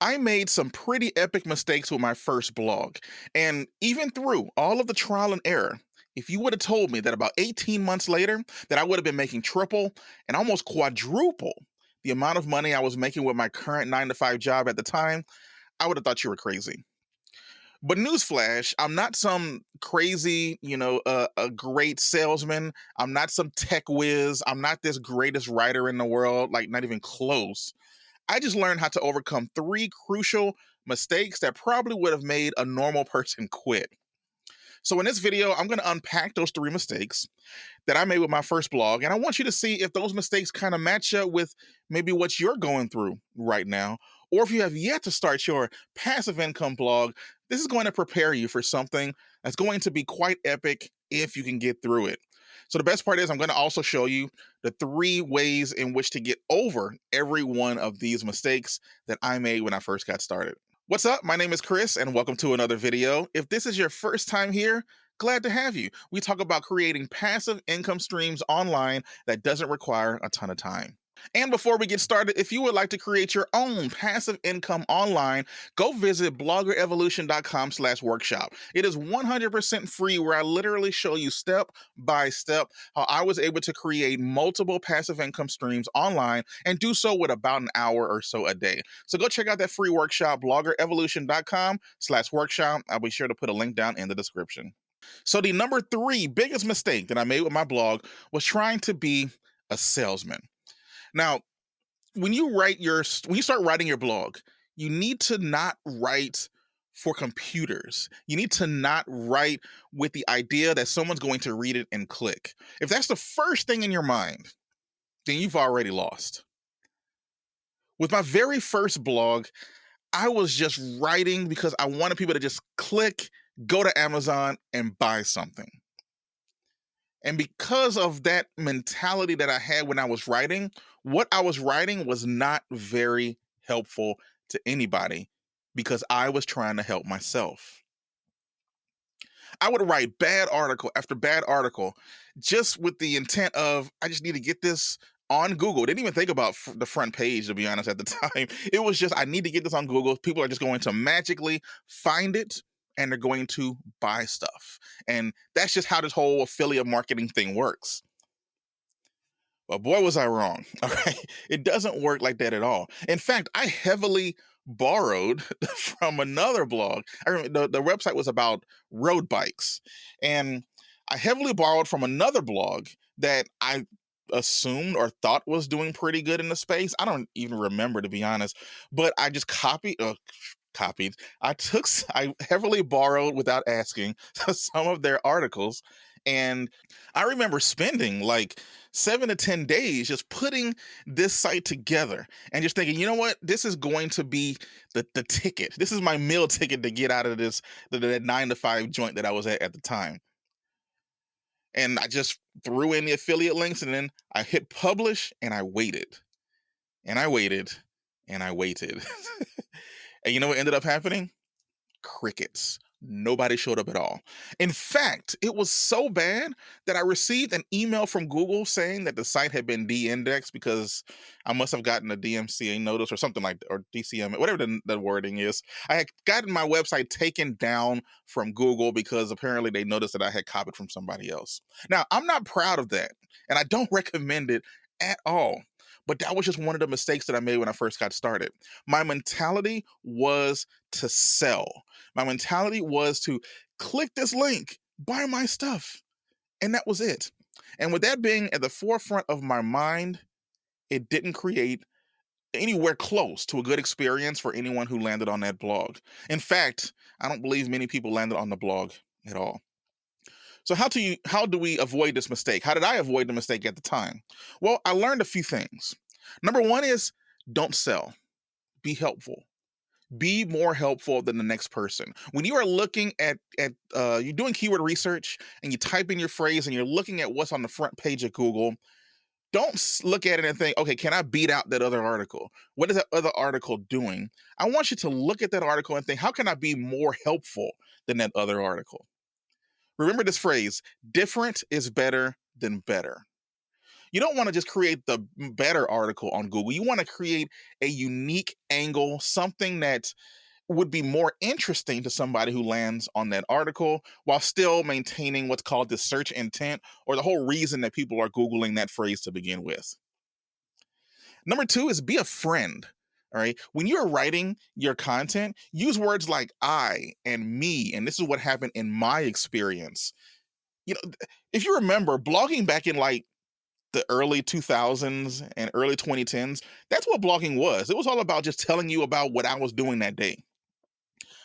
I made some pretty epic mistakes with my first blog. And even through all of the trial and error, if you would have told me that about 18 months later that I would have been making triple and almost quadruple the amount of money I was making with my current 9 to 5 job at the time, I would have thought you were crazy. But newsflash, I'm not some crazy, a great salesman. I'm not some tech whiz. I'm not this greatest writer in the world, like not even close. I just learned how to overcome three crucial mistakes that probably would have made a normal person quit. So in this video, I'm going to unpack those three mistakes that I made with my first blog. And I want you to see if those mistakes kind of match up with maybe what you're going through right now. Or if you have yet to start your passive income blog, this is going to prepare you for something that's going to be quite epic if you can get through it. So the best part is I'm going to also show you the three ways in which to get over every one of these mistakes that I made when I first got started. What's up? My name is Chris and welcome to another video. If this is your first time here, glad to have you. We talk about creating passive income streams online that doesn't require a ton of time. And before we get started, if you would like to create your own passive income online, go visit bloggerevolution.com/workshop. It is 100% free, where I literally show you step by step how I was able to create multiple passive income streams online and do so with about an hour or so a day. So go check out that free workshop, bloggerevolution.com/workshop. I'll be sure to put a link down in the description. So the number three biggest mistake that I made with my blog was trying to be a salesman. Now, when you start writing your blog, you need to not write for computers. You need to not write with the idea that someone's going to read it and click. If that's the first thing in your mind, then you've already lost. With my very first blog, I was just writing because I wanted people to just click, go to Amazon, and buy something. And because of that mentality that I had when I was writing, what I was writing was not very helpful to anybody because I was trying to help myself. I would write bad article after bad article just with the intent of, I just need to get this on Google. Didn't even think about the front page, to be honest, at the time. It was just, I need to get this on Google. People are just going to magically find it and they're going to buy stuff. And that's just how this whole affiliate marketing thing works. But boy, was I wrong. All right. It doesn't work like that at all. In fact, I heavily borrowed from another blog. I remember the website was about road bikes. And I heavily borrowed from another blog that I assumed or thought was doing pretty good in the space. I don't even remember, to be honest. But I just copied. I heavily borrowed without asking some of their articles. And I remember spending like 7 to 10 days just putting this site together and just thinking, you know what, this is going to be the ticket. This is my meal ticket to get out of that 9 to 5 joint that I was at the time. And I just threw in the affiliate links and then I hit publish and I waited and I waited and I waited. And you know what ended up happening? Crickets. Nobody showed up at all. In fact, it was so bad that I received an email from Google saying that the site had been de-indexed because I must have gotten a DMCA notice or something like that, or DCM, whatever the wording is. I had gotten my website taken down from Google because apparently they noticed that I had copied from somebody else. Now, I'm not proud of that, and I don't recommend it at all. But that was just one of the mistakes that I made when I first got started. My mentality was to sell. My mentality was to click this link, buy my stuff. And that was it. And with that being at the forefront of my mind, it didn't create anywhere close to a good experience for anyone who landed on that blog. In fact, I don't believe many people landed on the blog at all. So how do we avoid this mistake? How did I avoid the mistake at the time? Well, I learned a few things. Number one is don't sell. Be helpful. Be more helpful than the next person. When you are looking at you're doing keyword research and you type in your phrase and you're looking at what's on the front page of Google, don't look at it and think, okay, can I beat out that other article? What is that other article doing? I want you to look at that article and think, how can I be more helpful than that other article? Remember this phrase, different is better than better. You don't want to just create the better article on Google. You want to create a unique angle, something that would be more interesting to somebody who lands on that article while still maintaining what's called the search intent, or the whole reason that people are Googling that phrase to begin with. Number two is be a friend. All right. When you're writing your content, use words like I and me. And this is what happened in my experience. If you remember blogging back in like the early 2000s and early 2010s, that's what blogging was. It was all about just telling you about what I was doing that day.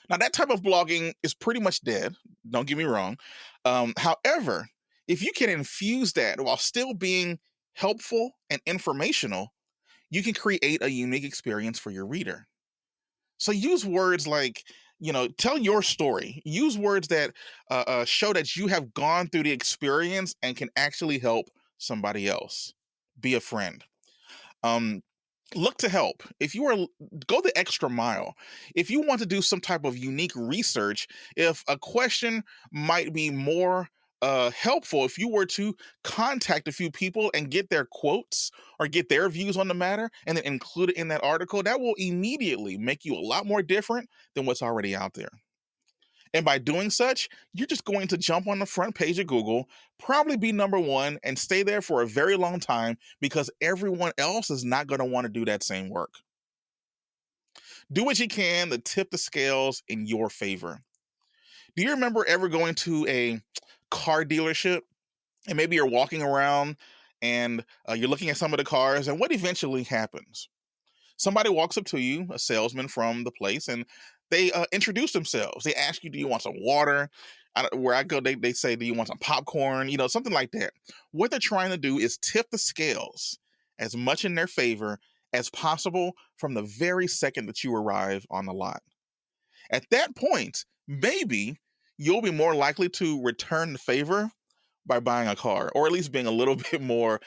Now, that type of blogging is pretty much dead. Don't get me wrong. However, if you can infuse that while still being helpful and informational, you can create a unique experience for your reader. So use words like, tell your story. Use words that show that you have gone through the experience and can actually help somebody else. Be a friend. Look to help. If you are, go the extra mile. If you want to do some type of unique research, if a question might be more helpful, if you were to contact a few people and get their quotes or get their views on the matter and then include it in that article, that will immediately make you a lot more different than what's already out there. And by doing such, you're just going to jump on the front page of Google, probably be number one, and stay there for a very long time because everyone else is not going to want to do that same work. Do what you can to tip the scales in your favor. Do you remember ever going to a car dealership and maybe you're walking around and you're looking at some of the cars, and what eventually happens? Somebody walks up to you, a salesman from the place, and they introduce themselves. They ask you, do you want some water? Where I go, they say, do you want some popcorn? Something like that. What they're trying to do is tip the scales as much in their favor as possible from the very second that you arrive on the lot. At that point, maybe you'll be more likely to return the favor by buying a car, or at least being a little bit more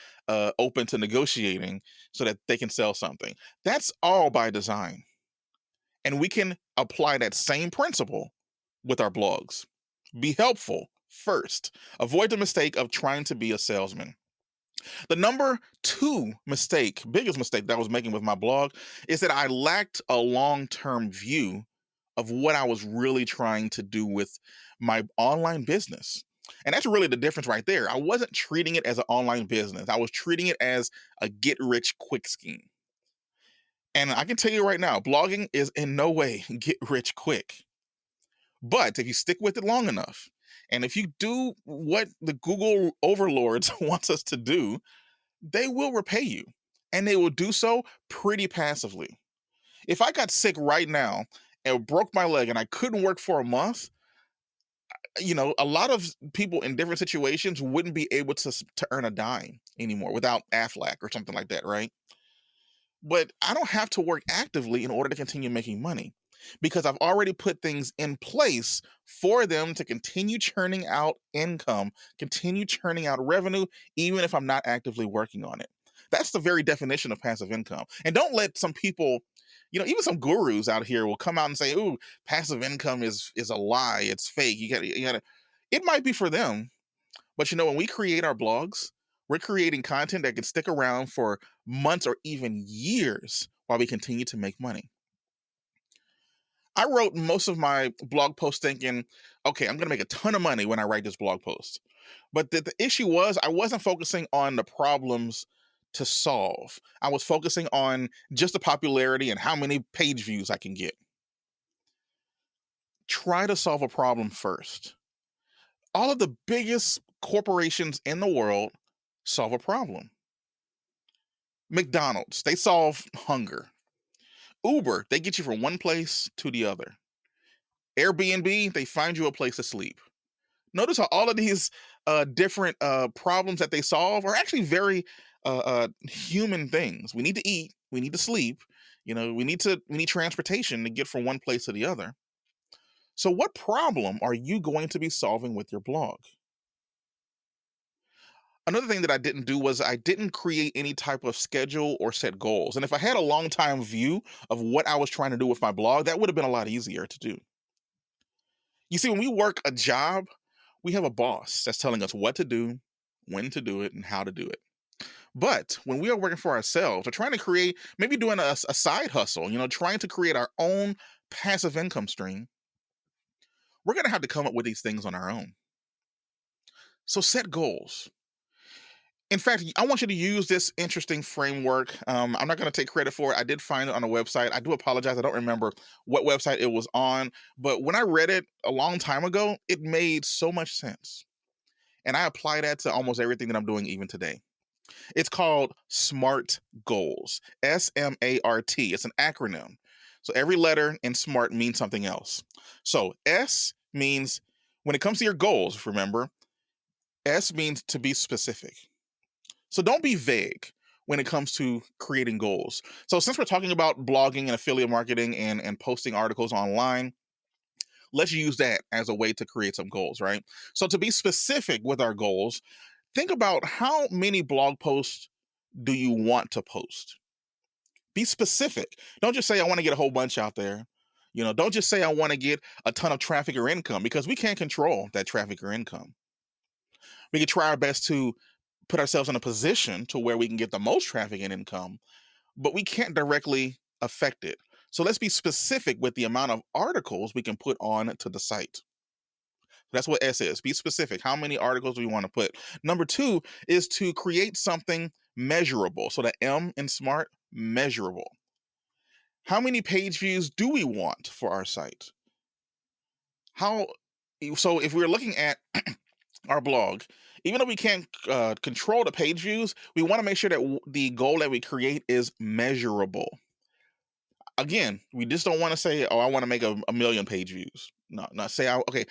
open to negotiating so that they can sell something. That's all by design. And we can apply that same principle with our blogs. Be helpful first. Avoid the mistake of trying to be a salesman. The number two mistake, biggest mistake that I was making with my blog, is that I lacked a long-term view of what I was really trying to do with my online business. And that's really the difference right there. I wasn't treating it as an online business. I was treating it as a get-rich-quick scheme. And I can tell you right now, blogging is in no way get rich quick. But if you stick with it long enough, and if you do what the Google overlords wants us to do, they will repay you. And they will do so pretty passively. If I got sick right now and broke my leg and I couldn't work for a month, a lot of people in different situations wouldn't be able to earn a dime anymore without Aflac or something like that, right? But I don't have to work actively in order to continue making money because I've already put things in place for them to continue churning out income, continue churning out revenue, even if I'm not actively working on it. That's the very definition of passive income. And don't let some people, even some gurus out here will come out and say, "Ooh, passive income is a lie. It's fake." You gotta. It might be for them, but when we create our blogs, we're creating content that can stick around for months or even years while we continue to make money. I wrote most of my blog posts thinking, okay, I'm going to make a ton of money when I write this blog post. But the issue was I wasn't focusing on the problems to solve. I was focusing on just the popularity and how many page views I can get. Try to solve a problem first. All of the biggest corporations in the world solve a problem. McDonald's, they solve hunger. Uber, they get you from one place to the other. Airbnb, they find you a place to sleep. Notice how all of these different problems that they solve are actually very human things. We need to eat, we need to sleep, we need transportation to get from one place to the other. So what problem are you going to be solving with your blog? Another thing that I didn't do was I didn't create any type of schedule or set goals. And if I had a long time view of what I was trying to do with my blog, that would have been a lot easier to do. You see, when we work a job, we have a boss that's telling us what to do, when to do it, and how to do it. But when we are working for ourselves or trying to create, maybe doing a side hustle, trying to create our own passive income stream, we're going to have to come up with these things on our own. So set goals. In fact, I want you to use this interesting framework. I'm not going to take credit for it. I did find it on a website. I do apologize. I don't remember what website it was on. But when I read it a long time ago, it made so much sense. And I apply that to almost everything that I'm doing even today. It's called SMART goals. S-M-A-R-T. It's an acronym. So every letter in SMART means something else. So S means, when it comes to your goals, remember, S means to be specific. So don't be vague when it comes to creating goals. So since we're talking about blogging and affiliate marketing and posting articles online, let's use that as a way to create some goals, right? So to be specific with our goals, think about how many blog posts do you want to post? Be specific. Don't just say, I want to get a whole bunch out there. Don't just say, I want to get a ton of traffic or income, because we can't control that traffic or income. We can try our best to put ourselves in a position to where we can get the most traffic and income, but we can't directly affect it. So let's be specific with the amount of articles we can put on to the site. That's what S is. Be specific. How many articles do we want to put? Number 2 is to create something measurable. So the M in SMART, measurable. How many page views do we want for our site? So if we're looking at our blog, even though we can't control the page views, we want to make sure that the goal that we create is measurable. Again, we just don't want to say, oh, I want to make a million page views. No, not say, okay,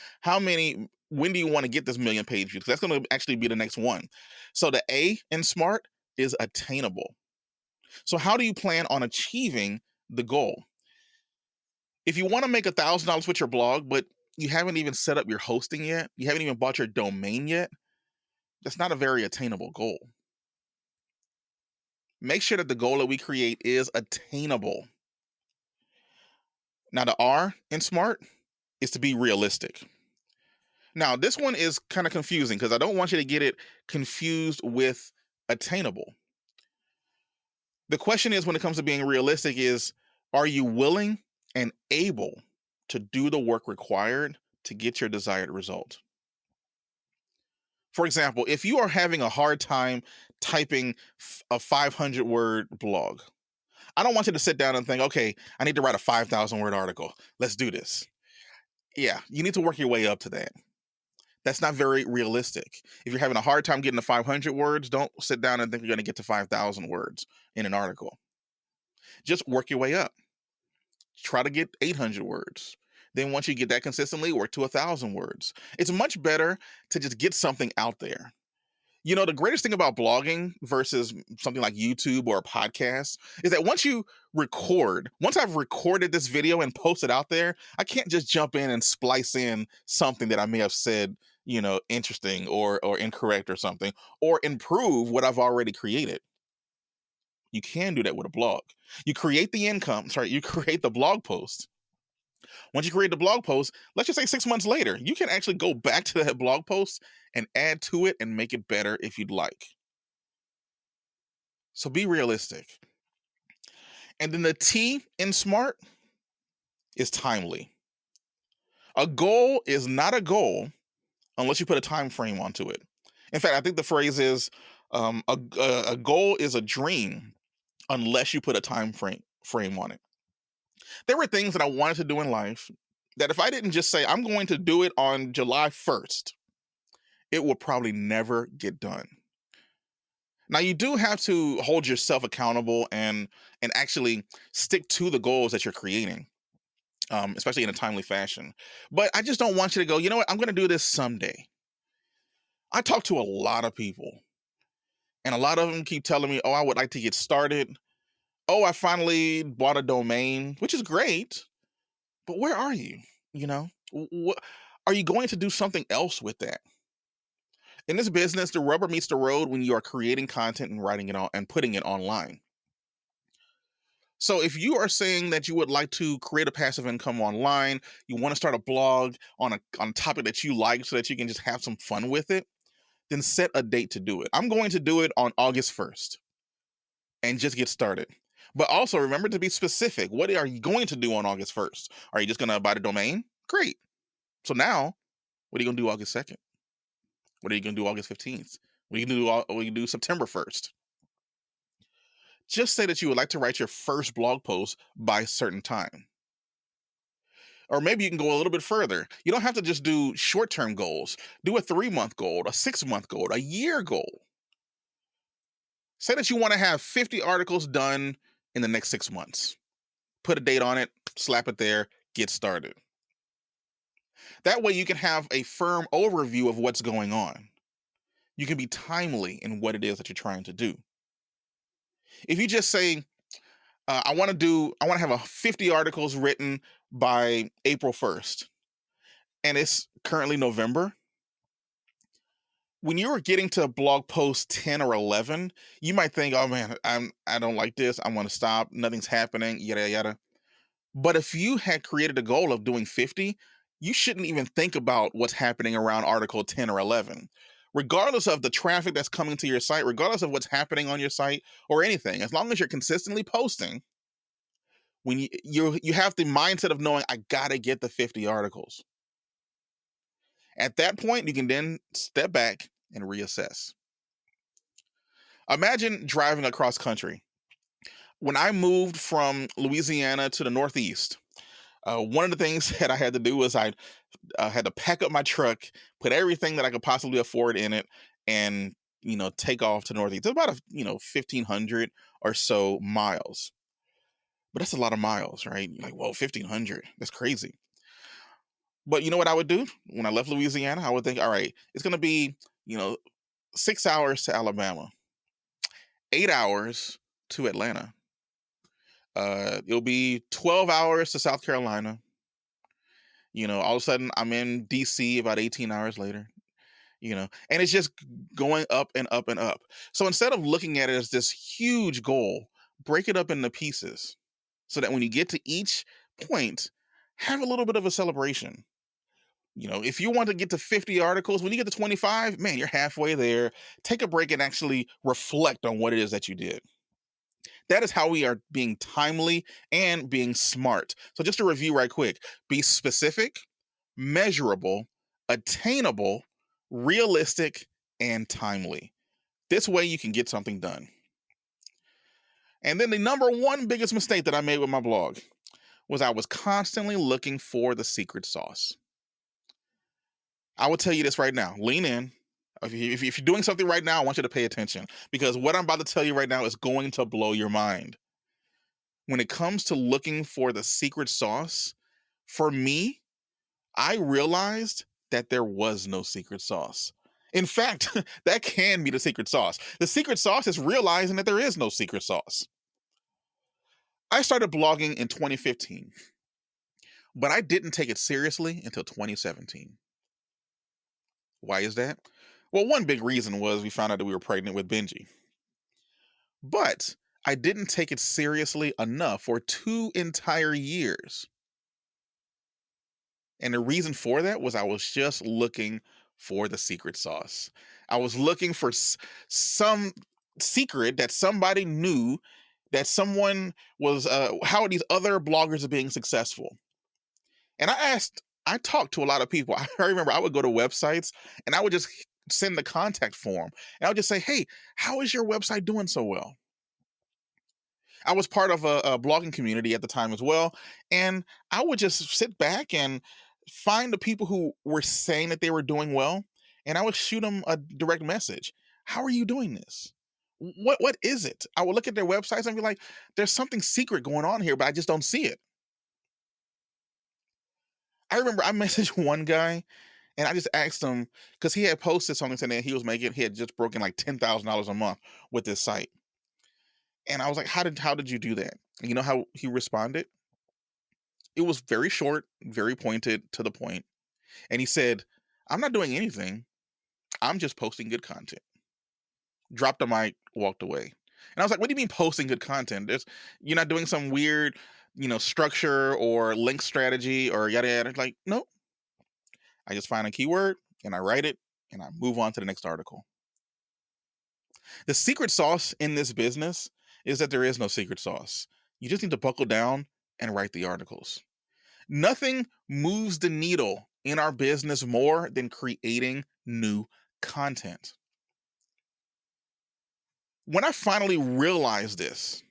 when do you want to get this million page views? That's going to actually be the next one. So the A in SMART is attainable. So how do you plan on achieving the goal? If you want to make $1,000 with your blog, but you haven't even set up your hosting yet, you haven't even bought your domain yet, that's not a very attainable goal. Make sure that the goal that we create is attainable. Now, the R in SMART is to be realistic. Now, this one is kind of confusing because I don't want you to get it confused with attainable. The question is, when it comes to being realistic, is, are you willing and able to do the work required to get your desired result? For example, if you are having a hard time typing a 500-word blog, I don't want you to sit down and think, okay, I need to write a 5,000-word article. Let's do this. Yeah, you need to work your way up to that. That's not very realistic. If you're having a hard time getting to 500 words, don't sit down and think you're going to get to 5,000 words in an article. Just work your way up. Try to get 800 words. Then once you get that consistently, work to 1,000 words. It's much better to just get something out there. The greatest thing about blogging versus something like YouTube or a podcast is that once I've recorded this video and posted out there, I can't just jump in and splice in something that I may have said, interesting or incorrect or something, or improve what I've already created. You can do that with a blog. You create the blog post. Once you create the blog post, let's just say 6 months later, you can actually go back to that blog post and add to it and make it better if you'd like. So be realistic. And then the T in SMART is timely. A goal is not a goal unless you put a time frame onto it. In fact, I think the phrase is a goal is a dream unless you put a time frame on it. There were things that I wanted to do in life that if I didn't just say, I'm going to do it on July 1st, it will probably never get done. Now, you do have to hold yourself accountable and actually stick to the goals that you're creating, especially in a timely fashion. But I just don't want you to go, you know what, I'm going to do this someday. I talk to a lot of people, and a lot of them keep telling me, oh, I would like to get started. Oh, I finally bought a domain, which is great. But where are you? What are you going to do something else with that? In this business, the rubber meets the road when you are creating content and writing it on and putting it online. So if you are saying that you would like to create a passive income online, you want to start a blog on a topic that you like so that you can just have some fun with it, then set a date to do it. I'm going to do it on August 1st and just get started. But also remember to be specific. What are you going to do on August 1st? Are you just going to buy the domain? Great. So now, what are you going to do August 2nd? What are you going to do August 15th? What are you going to do September 1st? Just say that you would like to write your first blog post by a certain time. Or maybe you can go a little bit further. You don't have to just do short-term goals. Do a 3-month goal, a 6-month goal, a year goal. Say that you want to have 50 articles done in the next 6 months. Put a date on it, slap it there, get started. That way you can have a firm overview of what's going on. You can be timely in what it is that you're trying to do. If you just say, I want to have 50 articles written by April 1st, and it's currently November, when you're getting to blog post 10 or 11, you might think, oh man, I don't like this. I want to stop. Nothing's happening, yada, yada. But if you had created a goal of doing 50, you shouldn't even think about what's happening around article 10 or 11. Regardless of the traffic that's coming to your site, regardless of what's happening on your site or anything, as long as you're consistently posting, when you have the mindset of knowing, I gotta get the 50 articles. At that point, you can then step back and reassess. Imagine driving across country. When I moved from Louisiana to the Northeast, one of the things that I had to do was I had to pack up my truck, put everything that I could possibly afford in it, and take off to Northeast. It's about 1,500 or so miles, but that's a lot of miles, right? You're like, whoa, 1,500, that's crazy. But you know what I would do when I left Louisiana? I would think, all right, it's going to be 6 hours to Alabama, 8 hours to Atlanta. It'll be 12 hours to South Carolina. All of a sudden I'm in DC about 18 hours later, and it's just going up and up and up. So instead of looking at it as this huge goal, break it up into pieces so that when you get to each point, have a little bit of a celebration. If you want to get to 50 articles, when you get to 25, man, you're halfway there. Take a break and actually reflect on what it is that you did. That is how we are being timely and being smart. So just to review right quick, be specific, measurable, attainable, realistic, and timely. This way you can get something done. And then the number one biggest mistake that I made with my blog was I was constantly looking for the secret sauce. I will tell you this right now. Lean in. If you're doing something right now, I want you to pay attention, because what I'm about to tell you right now is going to blow your mind. When it comes to looking for the secret sauce, for me, I realized that there was no secret sauce. In fact, that can be the secret sauce. The secret sauce is realizing that there is no secret sauce. I started blogging in 2015, but I didn't take it seriously until 2017. Why is that? Well, one big reason was we found out that we were pregnant with Benji. But I didn't take it seriously enough for 2 entire years. And the reason for that was I was just looking for the secret sauce. I was looking for some secret that somebody knew, that someone was, how these other bloggers are being successful. And I talked to a lot of people. I remember I would go to websites and I would just send the contact form. And I would just say, hey, how is your website doing so well? I was part of a blogging community at the time as well. And I would just sit back and find the people who were saying that they were doing well. And I would shoot them a direct message. How are you doing this? What is it? I would look at their websites and be like, there's something secret going on here, but I just don't see it. I remember I messaged one guy and I just asked him, because he had posted something saying that he had just broken like $10,000 a month with this site. And I was like, how did you do that? And you know how he responded? It was very short, very pointed, to the point. And he said, I'm not doing anything. I'm just posting good content. Dropped the mic, walked away. And I was like, what do you mean posting good content? You're not doing some weird, structure or link strategy or yada yada. Like, no. I just find a keyword and I write it and I move on to the next article. The secret sauce in this business is that there is no secret sauce. You just need to buckle down and write the articles. Nothing moves the needle in our business more than creating new content. When I finally realized this,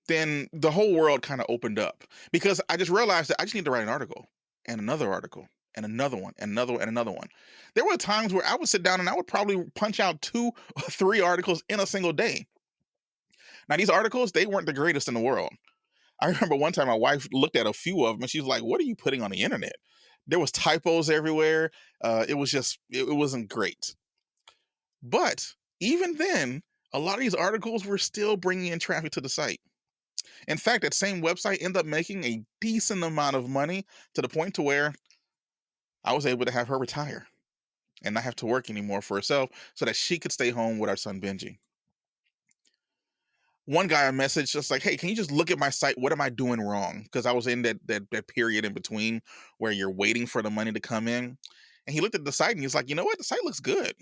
then the whole world kind of opened up, because I just realized that I just need to write an article and another article and another one and another and another one. There were times where I would sit down and I would probably punch out 2 or 3 articles in a single day. Now, these articles, they weren't the greatest in the world. I remember one time my wife looked at a few of them and she's like, "What are you putting on the internet?" There was typos everywhere. It wasn't great. But even then, a lot of these articles were still bringing in traffic to the site. In fact, that same website ended up making a decent amount of money, to the point to where I was able to have her retire and not have to work anymore for herself so that she could stay home with our son Benji. One guy I messaged just like, "Hey, can you just look at my site? What am I doing wrong?" Because I was in that period in between where you're waiting for the money to come in. And he looked at the site and he was like, "You know what? The site looks good.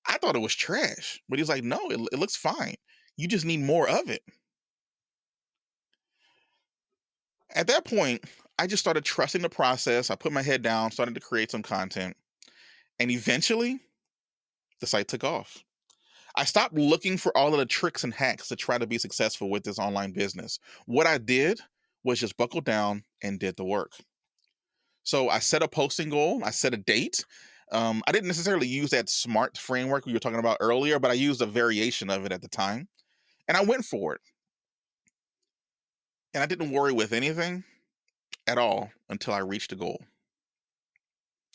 I thought it was trash." But he's like, "No, it looks fine. You just need more of it." At that point, I just started trusting the process. I put my head down, started to create some content, and eventually the site took off. I stopped looking for all of the tricks and hacks to try to be successful with this online business. What I did was just buckle down and did the work. So I set a posting goal, I set a date. I didn't necessarily use that S.M.A.R.T framework we were talking about earlier, but I used a variation of it at the time. And I went for it. And I didn't worry with anything at all until I reached the goal.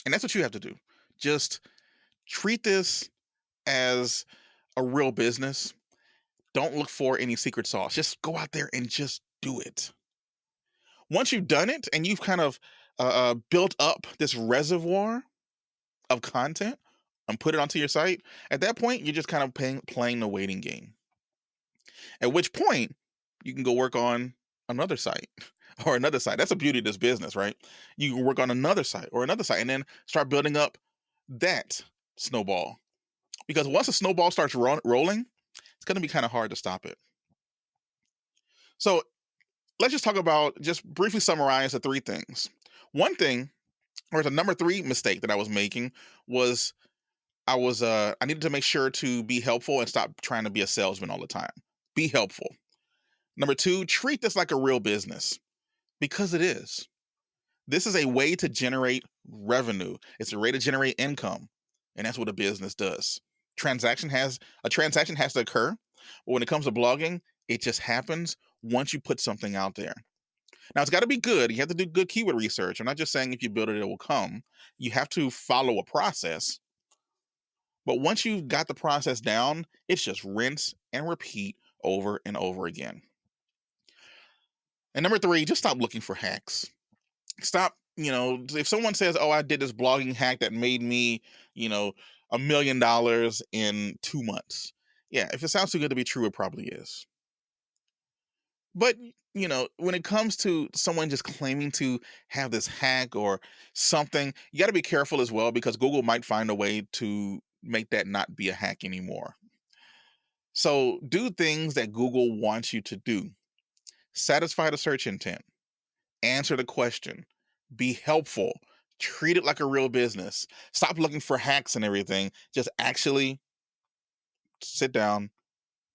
And that's what you have to do. Just treat this as a real business. Don't look for any secret sauce. Just go out there and just do it. Once you've done it and you've kind of built up this reservoir of content and put it onto your site, at that point, you're just kind of playing the waiting game. At which point, you can go work on another site or another site. That's the beauty of this business, right? You can work on another site or another site and then start building up that snowball. Because once a snowball starts rolling, it's going to be kind of hard to stop it. So let's just talk about, just briefly summarize the 3 things. One thing, or the number 3 mistake that I was making was I needed to make sure to be helpful and stop trying to be a salesman all the time. Be helpful. Number 2, treat this like a real business, because it is. This is a way to generate revenue. It's a way to generate income. And that's what a business does. A transaction has to occur. But when it comes to blogging, it just happens once you put something out there. Now, it's got to be good. You have to do good keyword research. I'm not just saying if you build it, it will come. You have to follow a process. But once you've got the process down, it's just rinse and repeat over and over again. And number 3, just stop looking for hacks. Stop, if someone says, "Oh, I did this blogging hack that made me, $1 million in 2 months." Yeah, if it sounds too good to be true, it probably is. But, when it comes to someone just claiming to have this hack or something, you got to be careful as well, because Google might find a way to make that not be a hack anymore. So do things that Google wants you to do. Satisfy the search intent. Answer the question. Be helpful. Treat it like a real business. Stop looking for hacks and everything. Just actually sit down,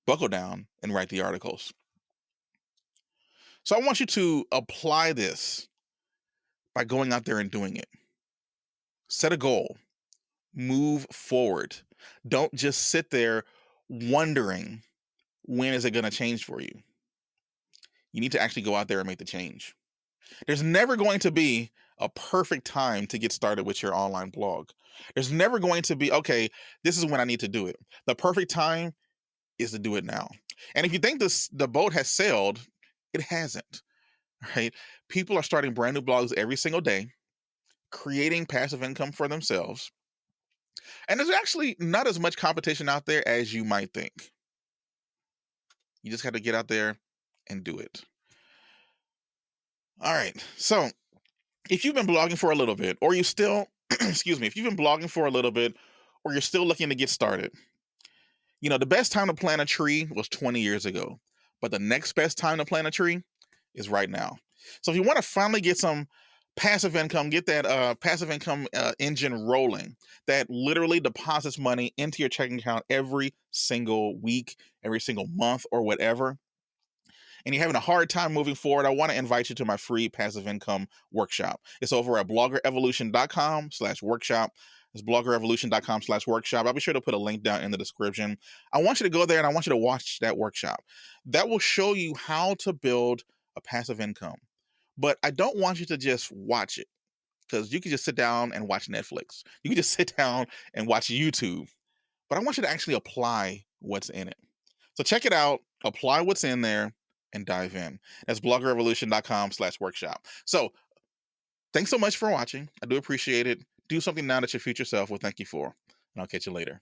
buckle down, and write the articles. So I want you to apply this by going out there and doing it. Set a goal. Move forward. Don't just sit there wondering, when is it going to change for you? You need to actually go out there and make the change. There's never going to be a perfect time to get started with your online blog. There's never going to be, okay, this is when I need to do it. The perfect time is to do it now. And if you think the boat has sailed, it hasn't, right? People are starting brand new blogs every single day, creating passive income for themselves. And there's actually not as much competition out there as you might think. You just got to get out there and do it. All right. So if you've been blogging for a little bit, or you still excuse me, if you've been blogging for a little bit or you're still looking to get started, the best time to plant a tree was 20 years ago, but the next best time to plant a tree is right now. So if you want to finally get some passive income, get that passive income engine rolling that literally deposits money into your checking account every single week, every single month, or whatever, and you're having a hard time moving forward, I want to invite you to my free passive income workshop. It's over at bloggerevolution.com/workshop. It's bloggerevolution.com/workshop. I'll be sure to put a link down in the description. I want you to go there and I want you to watch that workshop. That will show you how to build a passive income. But I don't want you to just watch it, because you can just sit down and watch Netflix. You can just sit down and watch YouTube. But I want you to actually apply what's in it. So check it out, apply what's in there, and dive in. That's bloggerevolution.com/workshop. So thanks so much for watching. I do appreciate it. Do something now that your future self will thank you for. And I'll catch you later.